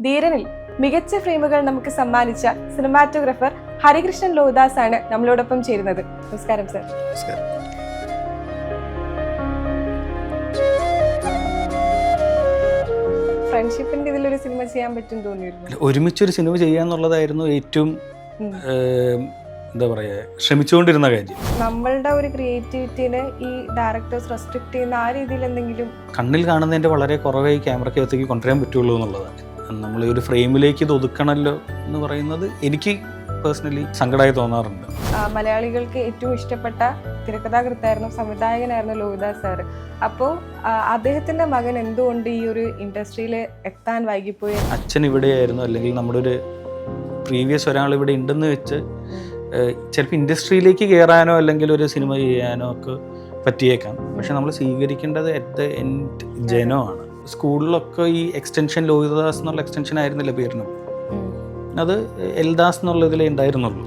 ധീരനിൽ മികച്ച ഫ്രെയിമുകൾ നമുക്ക് സമ്മാനിച്ച സിനിമാറ്റോഗ്രാഫർ ഹരികൃഷ്ണൻ ലോഹിദാസ് ആണ് നമ്മളോടൊപ്പം ചേരുന്നത്. നമസ്കാരം സർ. ഫ്രണ്ട്ഷിപ്പിന്റെ ഇതിലൊരു സിനിമ ചെയ്യാൻ പറ്റും തോന്നിയിരുന്നു. ഒരുമിച്ചൊരു സിനിമ ചെയ്യാന്നുള്ളതായിരുന്നു ഏറ്റവും എന്താ പറയുക ശ്രമിച്ചുകൊണ്ടിരുന്ന കാര്യം. നമ്മളുടെ ഒരു ക്രിയേറ്റിവിറ്റിനെ ഈ ഡയറക്ടേഴ്സ് റെസ്ട്രിക്ട് ചെയ്യുന്ന ആ രീതിയിൽ എന്തെങ്കിലും കണ്ണിൽ കാണുന്നതിൻ്റെ വളരെ കുറവേ ക്യാമറയ്ക്കകത്തേക്ക് കൊണ്ടുവരാൻ പറ്റുള്ളൂ എന്നുള്ളതാണ്. നമ്മൾ ഒരു ഫ്രെയിമിലേക്ക് ഇത് ഒതുക്കണമല്ലോ എന്ന് പറയുന്നത് എനിക്ക് പേഴ്സണലി സങ്കടമായി തോന്നാറുണ്ട്. മലയാളികൾക്ക് ഏറ്റവും ഇഷ്ടപ്പെട്ട തിരക്കഥാകൃത്തായിരുന്നു, സംവിധായകനായിരുന്നു ലോഹിദാസ് സാർ. അപ്പോൾ അദ്ദേഹത്തിന്റെ മകൻ എന്തുകൊണ്ട് ഈ ഒരു ഇൻഡസ്ട്രിയിൽ എത്താൻ വൈകിപ്പോയി? അച്ഛൻ ഇവിടെയായിരുന്നു, അല്ലെങ്കിൽ നമ്മുടെ ഒരു പ്രീവിയസ് ഒരാൾ ഇവിടെ ഉണ്ടെന്ന് വെച്ച് ചിലപ്പോൾ ഇൻഡസ്ട്രിയിലേക്ക് കയറാനോ അല്ലെങ്കിൽ ഒരു സിനിമ ചെയ്യാനോ ഒക്കെ പറ്റിയേക്കാം. പക്ഷെ നമ്മൾ സ്വീകരിക്കേണ്ടത് അറ്റ് ദ എൻഡ് ജനമാണ്. സ്കൂളിലൊക്കെ ഈ എക്സ്റ്റൻഷൻ ലോഹിതദാസ് എന്നുള്ള എക്സ്റ്റൻഷൻ ആയിരുന്നില്ല പേരിനും, അത് എൽദാസ് എന്നുള്ള ഇതിലേ ഉണ്ടായിരുന്നുള്ളൂ.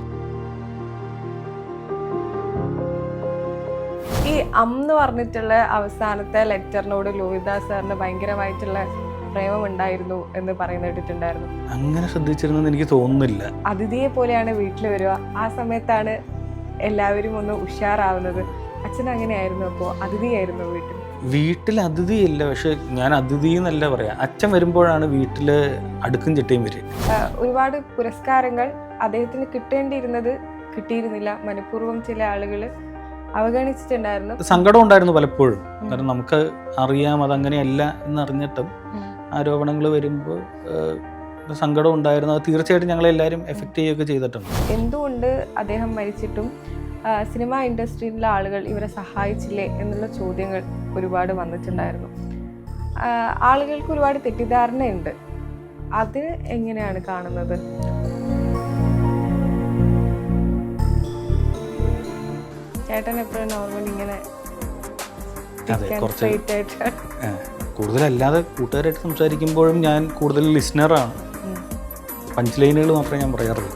ഈ എന്ന് പറഞ്ഞിട്ടുള്ള അവസാനത്തെ ലെറ്ററിനോട് ലോഹിദാസ് സാറിന് ഭയങ്കരമായിട്ടുള്ള പ്രേമം ഉണ്ടായിരുന്നു എന്ന് പറയുന്ന കേട്ടിട്ടുണ്ടായിരുന്നു. അങ്ങനെ ശ്രദ്ധിച്ചിരുന്നെന്ന് എനിക്ക് തോന്നുന്നില്ല. അതിഥിയെ പോലെയാണ് വീട്ടിൽ വരിക, ആ സമയത്താണ് എല്ലാവരും ഒന്ന് ഉഷാറാവുന്നത്. അച്ഛൻ അങ്ങനെയായിരുന്നു? അപ്പോൾ അതിഥിയായിരുന്നു വീട്ടിൽ അതിഥിയല്ല, പക്ഷെ ഞാൻ അതിഥി എന്നല്ല പറയാം. അച്ഛൻ വരുമ്പോഴാണ് വീട്ടില് അടുക്കും ചിട്ടയും വരും. ഒരുപാട് പുരസ്കാരങ്ങൾ അദ്ദേഹത്തിന് കിട്ടേണ്ടിയിരുന്നത് കിട്ടിയിരുന്നില്ല. മനഃപൂർവ്വം ചില ആളുകൾ അവഗണിച്ചിട്ടുണ്ടായിരുന്നു. സങ്കടം ഉണ്ടായിരുന്നു പലപ്പോഴും. കാരണം നമുക്ക് അറിയാം അതങ്ങനെയല്ല എന്നറിഞ്ഞിട്ടും ആരോപണങ്ങൾ വരുമ്പോൾ സങ്കടം ഉണ്ടായിരുന്നു. അത് തീർച്ചയായിട്ടും ഞങ്ങളെല്ലാവരും എഫക്റ്റ് ചെയ്യുകയൊക്കെ ചെയ്തിട്ടുണ്ട്. എന്തുകൊണ്ട് അദ്ദേഹം മരിച്ചിട്ടും സിനിമാ ഇൻഡസ്ട്രിയിലെ ആളുകൾ ഇവരെ സഹായിച്ചില്ലേ എന്നുള്ള ചോദ്യങ്ങൾ ഒരുപാട് വന്നിട്ടുണ്ടായിരുന്നു. ആളുകൾക്ക് ഒരുപാട് തെറ്റിദ്ധാരണയുണ്ട്. അത് എങ്ങനെയാണ് കാണുന്നത്? ചേട്ടൻ എപ്പോഴും നോർമലി ഇങ്ങനെ കൂടുതലല്ലാതെ കൂട്ടുകാരായിട്ട് സംസാരിക്കുമ്പോഴും ഞാൻ കൂടുതൽ ലിസ്ണറാണ്. പഞ്ച് ലൈനുകൾ മാത്രമേ ഞാൻ പറയാറുള്ളൂ.